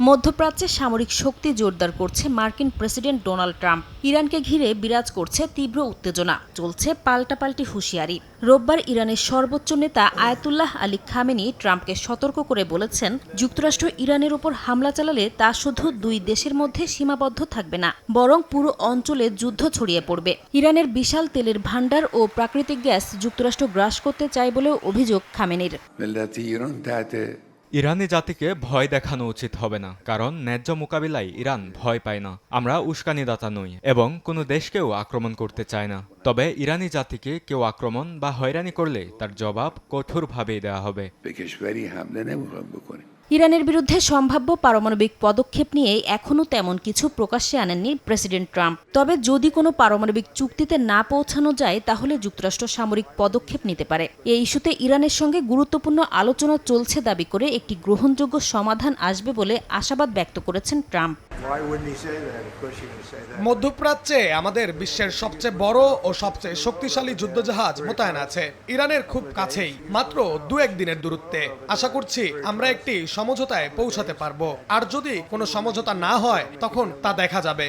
মধ্যপ্রাচ্যে সামরিক শক্তি জোরদার করছে মার্কিন প্রেসিডেন্ট ডোনাল্ড ট্রাম্প। ইরানকে ঘিরে বিরাজ করছে তীব্র উত্তেজনা, চলছে পাল্টাপাল্টি হুঁশিয়ারি। রোববার ইরানের সর্বোচ্চ নেতা আয়াতুল্লাহ আলী খামেনি ট্রাম্পকে সতর্ক করে বলেছেন, যুক্তরাষ্ট্র ইরানের ওপর হামলা চালালে তা শুধু দুই দেশের মধ্যে সীমাবদ্ধ থাকবে না, বরং পুরো অঞ্চলে যুদ্ধ ছড়িয়ে পড়বে। ইরানের বিশাল তেলের ভাণ্ডার ও প্রাকৃতিক গ্যাস যুক্তরাষ্ট্র গ্রাস করতে চায় বলেও অভিযোগ খামেনির। ইরানি জাতিকে ভয় দেখানো উচিত হবে না, কারণ ন্যায্য মোকাবিলায় ইরান ভয় পায় না। আমরা উস্কানিদাতা নই এবং কোনো দেশকেও আক্রমণ করতে চাই না। তবে ইরানি জাতিকে কেউ আক্রমণ বা হয়রানি করলে তার জবাব কঠোরভাবেই দেওয়া হবে। ইরানের বিরুদ্ধে সম্ভাব্য পারমাণবিক পদক্ষেপ নিয়ে এখনও তেমন কিছু প্রকাশ্যে আনেননি প্রেসিডেন্ট ট্রাম্প। তবে যদি কোনো পারমাণবিক চুক্তিতে না পৌঁছানো যায়, তাহলে যুক্তরাষ্ট্র সামরিক পদক্ষেপ নিতে পারে। এই ইস্যুতে ইরানের সঙ্গে গুরুত্বপূর্ণ আলোচনা চলছে দাবি করে একটি গ্রহণযোগ্য সমাধান আসবে বলে আশাবাদ ব্যক্ত করেছেন ট্রাম্প। মধ্যপ্রাচ্যে আমাদের বিশ্বের সবচেয়ে বড় ও সবচেয়ে শক্তিশালী যুদ্ধজাহাজ মোতায়েন আছে ইরানের খুব কাছেই, মাত্র 2-1 দিনের দূরত্বে। আশা করছি আমরা একটি সমঝোতায় পৌঁছাতে পারবো, আর যদি কোনো সমঝোতা না হয় তখন তা দেখা যাবে।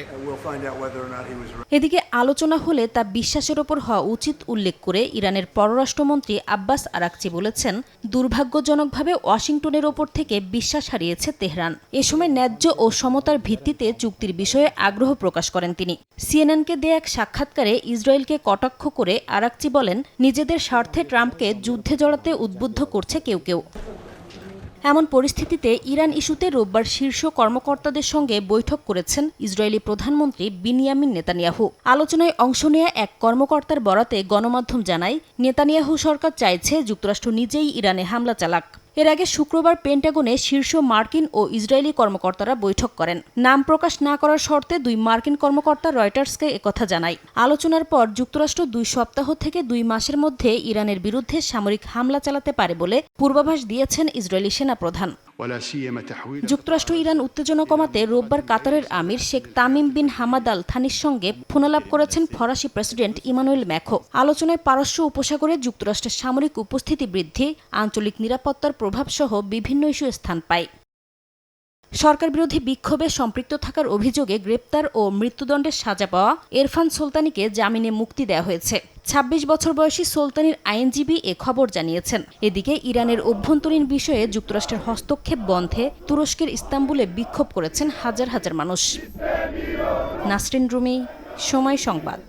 এদিকে আলোচনা হলে তা বিশ্বাসের ওপর হওয়া উচিত উল্লেখ করে ইরানের পররাষ্ট্রমন্ত্রী আব্বাস আরাকচি বলেছেন, দুর্ভাগ্যজনকভাবে ওয়াশিংটনের ওপর থেকে বিশ্বাস হারিয়েছে তেহরান। এ সময় ন্যায্য ও সমতার ভিত্তিতে চুক্তির বিষয়ে আগ্রহ প্রকাশ করেন তিনি। সিএনএনকে দেয়া এক সাক্ষাৎকারে ইসরায়েলকে কটাক্ষ করে আরাকচি বলেন, নিজেদের স্বার্থে ট্রাম্পকে যুদ্ধে জড়াতে উদ্বুদ্ধ করছে কেউ কেউ। এমন পরিস্থিতিতে ইরান ইস্যুতে রোববার শীর্ষ কর্মকর্তাদের সঙ্গে বৈঠক করেছেন ইসরায়েলি প্রধানমন্ত্রী বিনিয়ামিন নেতানিয়াহু। আলোচনায় অংশ নেয়া এক কর্মকর্তার বরাতে গণমাধ্যম জানায়, নেতানিয়াহু সরকার চাইছে যুক্তরাষ্ট্র নিজেই ইরানে হামলা চালাক। এর আগে শুক্রবার পেন্টাগনে শীর্ষ মার্কিন ও ইসরায়েলি কর্মকর্তারা বৈঠক করেন। নাম প্রকাশ না করার শর্তে 2 মার্কিন কর্মকর্তা রয়টার্সকে একথা জানায়। আলোচনার পর যুক্তরাষ্ট্র 2 সপ্তাহ থেকে 2 মাসের মধ্যে ইরানের বিরুদ্ধে সামরিক হামলা চালাতে পারে বলে পূর্বাভাস দিয়েছেন ইসরায়েলি সেনাপ্রধান। যুক্তরাষ্ট্র ইরান উত্তেজনা কমাতে রোববার কাতারের আমির Sheikh Tamim bin Hamad Al থানির সঙ্গে ফোনালাপ করেছেন ফরাসি প্রেসিডেন্ট ইমানুয়েল ম্যাখো। আলোচনায় পারস্য উপসাগরে যুক্তরাষ্ট্রের সামরিক উপস্থিতি বৃদ্ধি, আঞ্চলিক নিরাপত্তার প্রভাবসহ বিভিন্ন ইস্যু স্থান পায়। সরকার বিরোধী বিক্ষোভে সম্পৃক্ত থাকার অভিযোগে গ্রেপ্তার ও মৃত্যুদণ্ডের সাজা পাওয়া এরফান সুলতানিকে জামিনে মুক্তি দেওয়া হয়েছে। 26 বছর বয়সী সুলতানির আইনজীবী এ খবর জানিয়েছেন। এদিকে ইরানের অভ্যন্তরীণ বিষয়ে যুক্তরাষ্ট্রের হস্তক্ষেপ বন্ধে তুরস্কের ইস্তাম্বুলে বিক্ষোভ করেছেন হাজার হাজার মানুষ। নাসরিন রুমি, সময় সংবাদ।